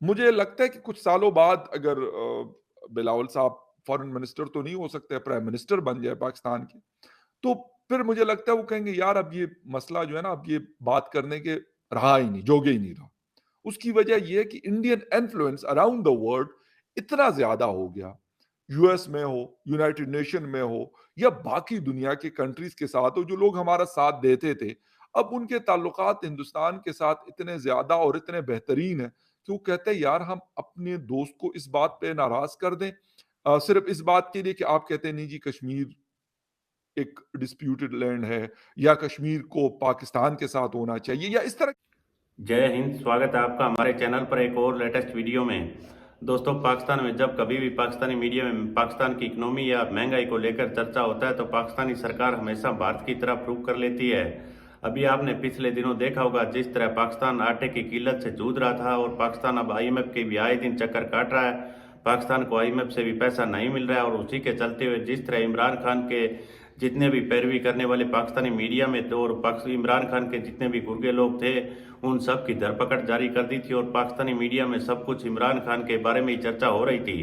مجھے لگتا ہے کہ کچھ سالوں بعد اگر بلاول صاحب فارن منسٹر تو نہیں ہو سکتے، پرائم منسٹر بن جائے پاکستان کے، تو پھر مجھے لگتا ہے وہ کہیں گے یار اب یہ مسئلہ جو ہے نا، اب یہ بات کرنے کے رہا ہی نہیں، جوگے ہی نہیں رہا۔ اس کی وجہ یہ ہے کہ Indian influence around the world اتنا زیادہ ہو گیا، یو ایس میں ہو، یونائٹڈ نیشن میں ہو، یا باقی دنیا کے کنٹریز کے ساتھ ہو، جو لوگ ہمارا ساتھ دیتے تھے، اب ان کے تعلقات ہندوستان کے ساتھ اتنے زیادہ اور اتنے بہترین ہیں کہ وہ کہتے ہیں یار ہم اپنے دوست کو اس بات پہ ناراض کر دیں، صرف اس بات کے لیے کہ آپ کہتے ہیں نہیں جی کشمیر ایک ڈسپیوٹڈ لینڈ ہے، یا کشمیر کو پاکستان کے ساتھ ہونا چاہیے، یا اس طرح۔ जय हिंद। स्वागत है आपका हमारे चैनल पर एक और लेटेस्ट वीडियो में। दोस्तों, पाकिस्तान में जब कभी भी पाकिस्तानी मीडिया में पाकिस्तान की इकोनॉमी या महंगाई को लेकर चर्चा होता है तो पाकिस्तानी सरकार हमेशा भारत की तरफ रुख कर लेती है। अभी आपने पिछले दिनों देखा होगा जिस तरह पाकिस्तान आटे की किल्लत से जूझ रहा था और पाकिस्तान अब IMF के भी आए दिन चक्कर काट रहा है। पाकिस्तान को IMF से भी पैसा नहीं मिल रहा है और उसी के चलते हुए जिस तरह इमरान खान के जितने भी पैरवी करने वाले पाकिस्तानी मीडिया में थे और इमरान खान के जितने भी गुर्गे लोग थे उन सब की धरपकड़ जारी कर दी थी और पाकिस्तानी मीडिया में सब कुछ इमरान खान के बारे में ही चर्चा हो रही थी।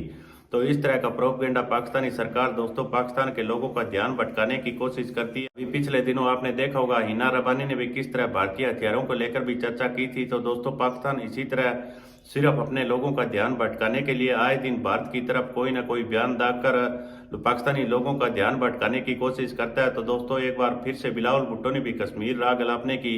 तो इस तरह का प्रोपगेंडा पाकिस्तानी सरकार दोस्तों पाकिस्तान के लोगों का ध्यान भटकाने की कोशिश करती है। अभी पिछले दिनों आपने देखा होगा हिना रबानी ने भी किस तरह भारतीय हथियारों को लेकर भी चर्चा की थी। तो दोस्तों पाकिस्तान इसी तरह सिर्फ अपने लोगों का ध्यान भटकाने के लिए आए दिन भारत की तरफ कोई ना कोई बयान दाकर पाकिस्तानी लोगों का ध्यान भटकाने की कोशिश करता है। तो दोस्तों एक बार फिर से बिलावल भुट्टो ने भी कश्मीर राग अलापने की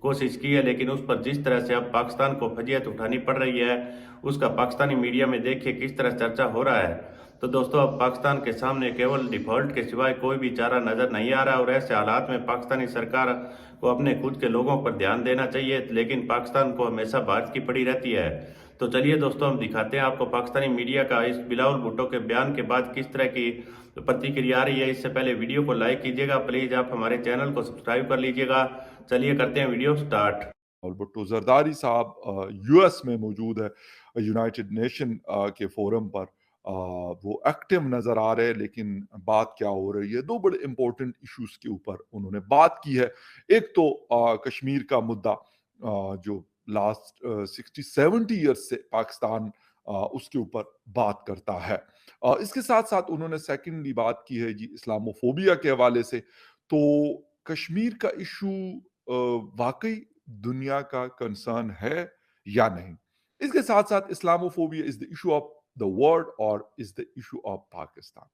कोशिश की है, लेकिन उस पर जिस तरह से अब पाकिस्तान को फजीहत उठानी पड़ रही है उसका पाकिस्तानी मीडिया में देखिए किस तरह चर्चा हो रहा है। तो दोस्तों अब पाकिस्तान के सामने केवल डिफॉल्ट के सिवाय कोई भी चारा नजर नहीं आ रहा और ऐसे हालात में पाकिस्तानी सरकार को अपने खुद के लोगों पर ध्यान देना चाहिए, लेकिन पाकिस्तान को हमेशा भारत की पड़ी रहती है। तो चलिए दोस्तों हम दिखाते हैं आपको पाकिस्तानी मीडिया का इस बिलावल भुट्टो के बयान के बाद किस तरह की प्रतिक्रिया आ रही है। इससे पहले वीडियो को लाइक कीजिएगा, प्लीज आप हमारे चैनल को सब्सक्राइब कर लीजिएगा। चलिए करते हैं वीडियो स्टार्ट। और भुट्टो जरदारी साहब यूएस में मौजूद है, यूनाइटेड नेशन के फोरम पर वो एक्टिव नजर आ रहे हैं, लेकिन बात क्या हो रही है, दो बड़े इंपॉर्टेंट इश्यूज के ऊपर उन्होंने बात की है। एक तो कश्मीर का मुद्दा जो लास्ट 60-70 ईयर्स से पाकिस्तान उसके ऊपर बात करता है। इसके साथ साथ उन्होंने सेकेंडली बात की है जी इस्लामोफोबिया के हवाले से। तो कश्मीर का इशू वाकई दुनिया का कंसर्न है या नहीं। इसके साथ साथ Islamophobia is the issue of the world और is the issue of Pakistan.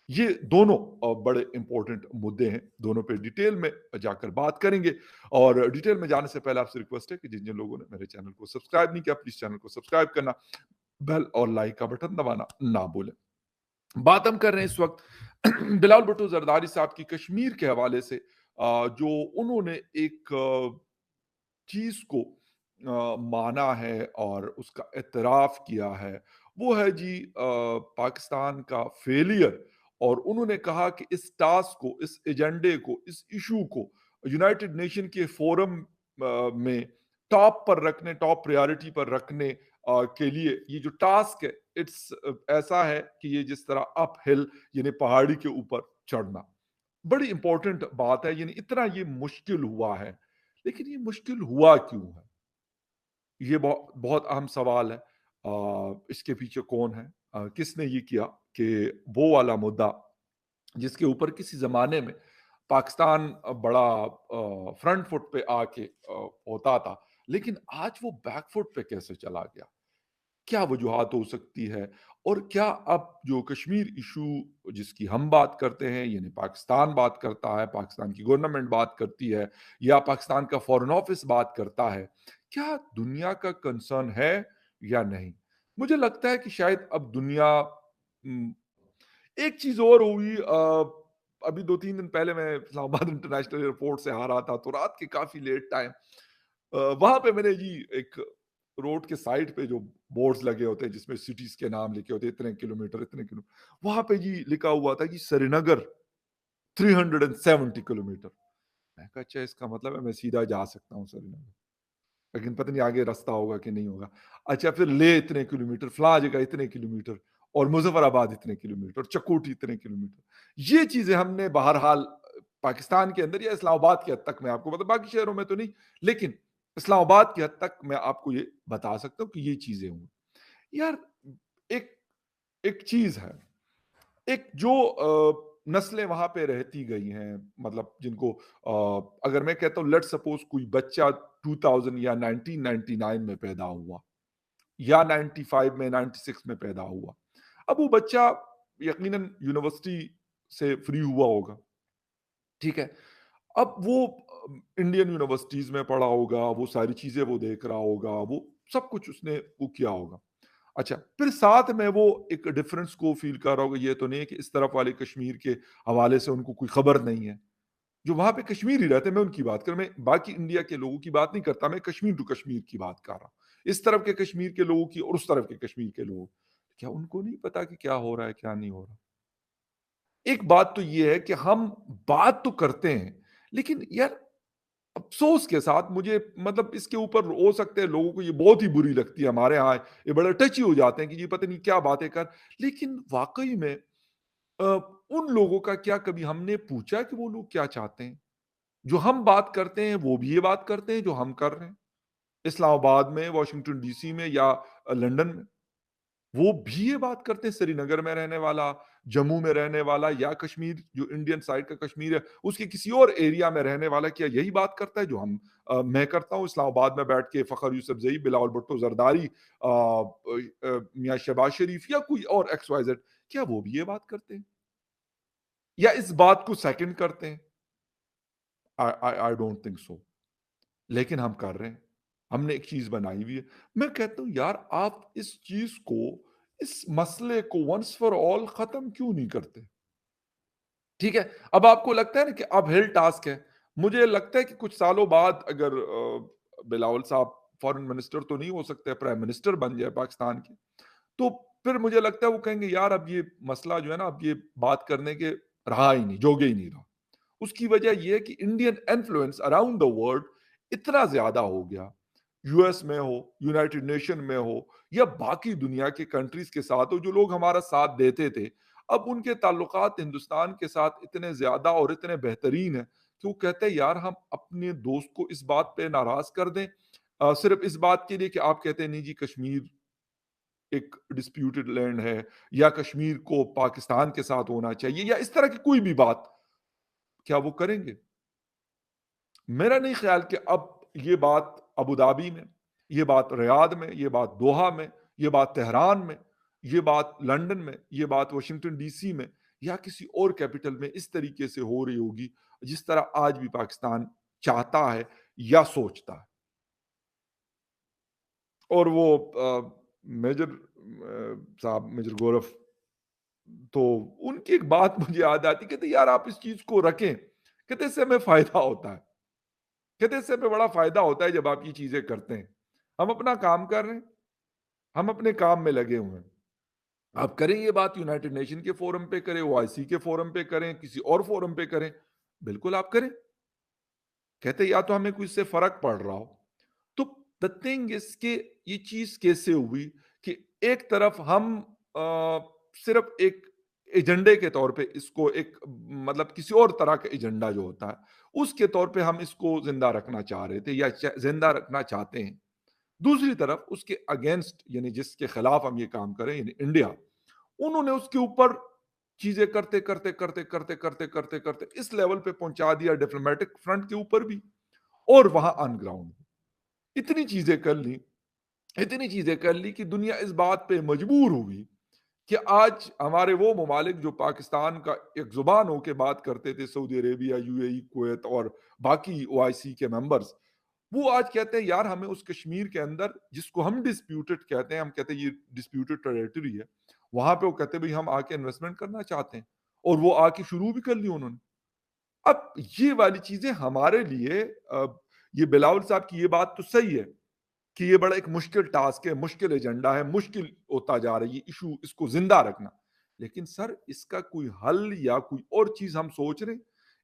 ये दोनों बड़े इंपॉर्टेंट मुद्दे हैं, दोनों पे डिटेल में जाकर बात करेंगे। और डिटेल में जाने से पहले आपसे रिक्वेस्ट है कि जिन जिन लोगों ने मेरे चैनल को सब्सक्राइब नहीं किया प्लीज चैनल को सब्सक्राइब करना, बेल और लाइक का बटन दबाना ना भूलें। बात हम कर रहे हैं इस वक्त बिलावल भुट्टो जरदारी साहब की कश्मीर के हवाले से, जो उन्होंने एक चीज को माना है और उसका एतराफ किया है, वो है जी पाकिस्तान का फेलियर। और उन्होंने कहा कि इस टास्क को, इस एजेंडे को, इस इशू को यूनाइटेड नेशन के फोरम में टॉप पर रखने, टॉप प्रायोरिटी पर रखने के लिए ये जो टास्क है इट्स ऐसा है कि ये जिस तरह अप हिल यानी पहाड़ी के ऊपर चढ़ना, बड़ी इंपॉर्टेंट बात है। यानी इतना ये मुश्किल हुआ है, लेकिन ये मुश्किल हुआ क्यों है, ये बहुत बहुत अहम सवाल है। इसके पीछे कौन है, किसने ये किया कि वो वाला मुद्दा जिसके ऊपर किसी जमाने में पाकिस्तान बड़ा फ्रंट फुट पे आके होता था, लेकिन आज वो बैक फुट पे कैसे चला गया, क्या वजूहात हो सकती है। और क्या अब जो कश्मीर इशू जिसकी हम बात करते हैं, यानी पाकिस्तान बात करता है, पाकिस्तान की गवर्नमेंट बात करती है, या पाकिस्तान का फॉरेन ऑफिस बात करता है, क्या दुनिया का कंसर्न है या नहीं। मुझे लगता है कि शायद अब दुनिया एक चीज और हुई। अभी 2-3 दिन पहले मैं इस्लामाबाद इंटरनेशनल एयरपोर्ट से आ रहा था, तो रात के काफी लेट टाइम वहां पे मैंने जी एक रोड के साइड पे जो बोर्ड्स लगे होते हैं जिसमें सिटीज के नाम लिखे होते हैं, इतने किलोमीटर इतने किलो, वहां पे जी लिखा हुआ था कि श्रीनगर 370 किलोमीटर। मैं कहा अच्छा इसका मतलब है मैं सीधा जा सकता हूँ श्रीनगर, लेकिन पता नहीं आगे रास्ता होगा कि नहीं होगा। अच्छा फिर ले इतने किलोमीटर, फला जगह इतने किलोमीटर, और मुजफ्फराबाद इतने किलोमीटर, चकोटी इतने किलोमीटर। ये चीजें हमने बहरहाल पाकिस्तान के अंदर या इस्लामाबाद की हद तक, मैं आपको बता, बाकी शहरों में तो नहीं, लेकिन इस्लामाबाद की हद तक मैं आपको ये बता सकता हूँ कि ये चीजें हुई। यार एक एक चीज है, एक जो नस्लें वहां पे रहती गई हैं, मतलब जिनको अगर मैं कहता हूँ लेट सपोज कोई बच्चा 2000 या 1999 में पैदा हुआ या 95 में 96 में पैदा हुआ, अब वो बच्चा यकीनन यूनिवर्सिटी से फ्री हुआ होगा, ठीक है। अब वो इंडियन यूनिवर्सिटीज में पढ़ा होगा, वो सारी चीजें वो देख रहा होगा, वो सब कुछ उसने वो किया होगा। अच्छा, फिर साथ में वो एक डिफरेंस को फील कर रहा होगा, ये तो नहीं है कि इस तरफ वाले कश्मीर के हवाले से उनको कोई खबर नहीं है। जो वहां पे कश्मीरी रहते हैं, मैं उनकी बात कर रहा हूं, मैं बाकी इंडिया के लोगों की बात नहीं करता, मैं कश्मीर टू कश्मीर की बात कर रहा हूं, इस तरफ के कश्मीर के लोगों की और उस तरफ के कश्मीर के लोग। क्या उनको नहीं पता कि क्या हो रहा है, क्या नहीं हो रहा? एक बात तो ये है कि हम बात तो करते हैं, लेकिन यार अफ़सोस के साथ मुझे, मतलब इसके ऊपर हो सकता है लोगों को ये बहुत ही बुरी लगती है, हमारे यहाँ ये बड़े टची हो जाते हैं कि ये पता नहीं क्या बातें कर, लेकिन वाक़ई में अ, उन लोगों का क्या कभी हमने पूछा कि वो लोग क्या चाहते हैं? जो हम बात करते हैं, वो भी ये बात करते हैं जो हम कर रहे हैं। इस्लामाबाद में, वॉशिंगटन डीसी में या लंदन में। वो भी ये बात करते हैं, श्रीनगर में रहने वाला, जम्मू में रहने वाला या कश्मीर जो इंडियन साइड का कश्मीर है, उसके किसी और एरिया में रहने वाला क्या यही बात करता है जो मैं करता हूँ इस्लामाबाद में बैठ के फ़खर यूसुफ़ज़ई, बिलावल भुट्टो ज़रदारी, मियाँ शहबाज शरीफ या कोई और एक्स वाई ज़ेड, क्या वो भी ये बात करते हैं? या इस बात को सेकंड करते हैं? I don't think so. लेकिन हम कर रहे हैं। हमने एक चीज़ बनाई हुई है। मैं कहता हूँ यार आप इस चीज़ को, इस मसले को वन्स फॉर ऑल खत्म क्यों नहीं करते? ठीक है? अब आपको लगता है ना कि अपहिल टास्क है। मुझे लगता है कि कुछ सालों बाद अगर बिलावल साहब फॉरेन मिनिस्टर तो नहीं हो सकते, प्राइम मिनिस्टर बन जाए पाकिस्तान के, तो फिर मुझे लगता है वो कहेंगे यार अब ये मसला जो है ना, अब ये बात करने के रहा ही नहीं, जोगे ही नहीं रहा। उसकी वजह ये है कि Indian influence around the world इतना ज्यादा हो गया, यूएस में हो, यूनाइटेड नेशन में हो या बाकी दुनिया के कंट्रीज के साथ हो, जो लोग हमारा साथ देते थे, अब उनके ताल्लुकात हिंदुस्तान के साथ इतने ज्यादा और इतने बेहतरीन है कि वो कहते हैं यार हम अपने दोस्त को इस बात पे नाराज कर दें, सिर्फ इस बात के लिए कि आप कहते हैं नहीं जी कश्मीर एक डिस्प्यूटेड लैंड है, या कश्मीर को पाकिस्तान के साथ होना चाहिए, या इस तरह की कोई भी बात, क्या वो करेंगे? मेरा नहीं ख्याल कि अब ये बात अबू धाबी में, ये बात रियाद में, ये बात दोहा में, ये बात तेहरान में, ये बात लंदन में, ये बात वाशिंगटन डीसी में या किसी और कैपिटल में इस तरीके से हो रही होगी जिस तरह आज भी पाकिस्तान चाहता है या सोचता है। और वो मेजर साहब, मेजर गौरव, तो उनकी एक बात मुझे याद आती, कहते यार आप इस चीज को रखें, कहते इससे हमें फायदा होता है, कहते इससे हमें बड़ा फायदा होता है जब आप ये चीजें करते हैं। हम अपना काम कर रहे हैं, हम अपने काम में लगे हुए हैं। आप करें ये बात यूनाइटेड नेशन के फोरम पे करें, ओआईसी के फोरम पे करें, किसी और फोरम पे करें, बिल्कुल आप करें। कहते या तो हमें कोई इससे फर्क पड़ रहा हो। तो द थिंग इज कि ये चीज कैसे हुई कि एक तरफ हम सिर्फ एक एजेंडे के तौर पे इसको एक, मतलब किसी और तरह का एजेंडा जो होता है उसके तौर पे हम इसको जिंदा रखना चाह रहे थे या जिंदा रखना चाहते हैं। दूसरी तरफ उसके अगेंस्ट, यानी जिसके खिलाफ हम ये काम करें, यानी इंडिया, उन्होंने उसके ऊपर चीजें करते करते करते करते करते करते करते इस लेवल पे पहुंचा दिया, डिप्लोमेटिक फ्रंट के ऊपर भी और वहां ऑन ग्राउंड इतनी चीजें कर ली, इतनी चीजें कर ली कि दुनिया इस बात पे मजबूर हुई कि आज हमारे वो ममालिक जो पाकिस्तान का एक जुबान होके बात करते थे, सऊदी अरेबिया, यूएई, कुवैत और बाकी ओआईसी के मेंबर्स, वो आज कहते हैं यार हमें उस कश्मीर के अंदर जिसको हम डिस्प्यूटेड कहते हैं, हम कहते हैं ये डिस्प्यूटेड टेरिटरी है, वहां पे वो कहते हैं भाई हम आके इन्वेस्टमेंट करना चाहते हैं, और वो आके शुरू भी कर ली उन्होंने। अब ये वाली चीजें हमारे लिए, ये बिलावल साहब की ये बात तो सही है कि ये बड़ा एक मुश्किल टास्क है, मुश्किल एजेंडा है, मुश्किल होता जा रहा है ये इशू, इसको जिंदा रखना। लेकिन सर इसका कोई हल या कोई और चीज हम सोच रहे हैं?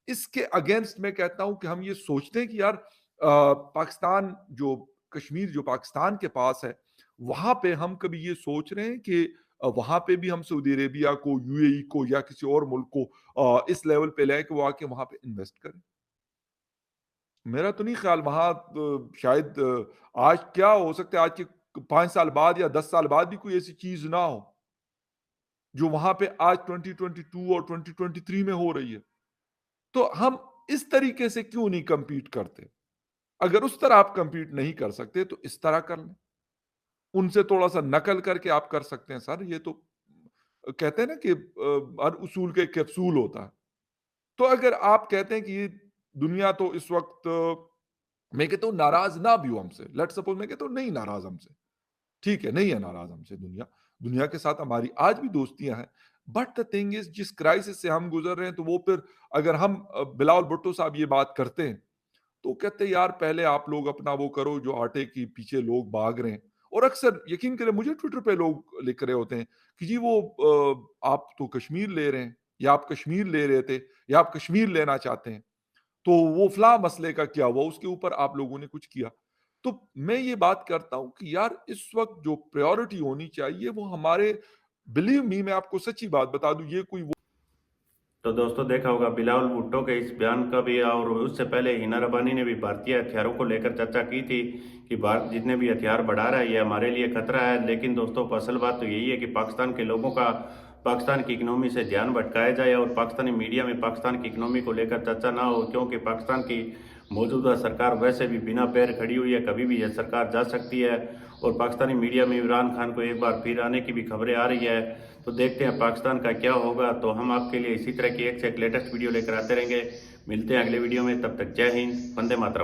इसके अगेंस्ट मैं कहता हूं कि हम ये सोचते हैं कि यार पाकिस्तान जो, कश्मीर जो पाकिस्तान के पास है, वहां पे हम कभी ये सोच रहे हैं कि वहां पे भी हम सऊदी अरेबिया को, यूएई को या किसी और मुल्क को इस लेवल पे लाए कि वो आके वहां पे इन्वेस्ट करें? मेरा तो नहीं ख्याल वहाँ शायद आज क्या हो सकता है, आज के 5 साल बाद या 10 साल बाद भी कोई ऐसी चीज ना हो जो वहां पे आज 2022 और 2023 में हो रही है। तो हम इस तरीके से क्यों नहीं compete करते? अगर उस तरह आप compete नहीं कर सकते तो इस तरह कर लें। उनसे थोड़ा-सा नकल करके आप कर सकते हैं सर, ये तो कहते हैं ना कि हर उसूल का एक कैप्सूल होता है। तो अगर आप कहते हैं कि ये दुनिया तो इस वक़्त मैं कहता हूँ नाराज़ ना भी हो हमसे, लेट्स सपोज़ मैं कहता हूँ नहीं नाराज़ हमसे, ठीक है, नहीं है नाराज़ हमसे दुनिया। दुनिया के साथ हमारी आज भी दोस्तियाँ हैं। बट द थिंग इज़ जिस क्राइसिस से हम गुज़र रहे हैं तो वो फिर अगर हम बिलावल भुट्टो साहब ये बात करते हैं तो कहते हैं यार पहले आप लोग अपना वो करो जो आटे के पीछे लोग भाग रहे हैं। और अक्सर यकीन करें मुझे ट्विटर पे लोग लिख रहे होते हैं कि जी वो आप तो कश्मीर ले रहे हैं या आप कश्मीर ले रहे थे या आप कश्मीर लेना चाहते हैं तो वो फला मसले का क्या हुआ उसके ऊपर आप लोगों ने कुछ किया। तो मैं ये बात करता हूँ कि यार इस वक्त जो प्रायोरिटी होनी चाहिए वो हमारे, बिलीव मी मैं आपको सच्ची बात बता दूं ये कोई तो दोस्तों देखा होगा बिलावल भुट्टो के इस बयान का भी, और उससे पहले हिना रबानी ने भी भारतीय हथियारों को लेकर चर्चा की थी कि भारत जितने भी हथियार बढ़ा रहा है ये हमारे लिए खतरा है। लेकिन दोस्तों असल बात तो यही है कि पाकिस्तान के लोगों का पाकिस्तान की इकनॉमी से ध्यान भटकाया जाए और पाकिस्तानी मीडिया में पाकिस्तान की इकनॉमी को लेकर चर्चा ना हो, क्योंकि पाकिस्तान की मौजूदा सरकार वैसे भी बिना पैर खड़ी हुई है, कभी भी यह सरकार जा सकती है। और पाकिस्तानी मीडिया में इमरान खान को एक बार फिर आने की भी खबरें आ रही है। तो देखते हैं पाकिस्तान का क्या होगा। तो हम आपके लिए इसी तरह की एक से एक लेटेस्ट वीडियो लेकर आते रहेंगे। मिलते हैं अगले वीडियो में, तब तक जय हिंद, वंदे मातरम।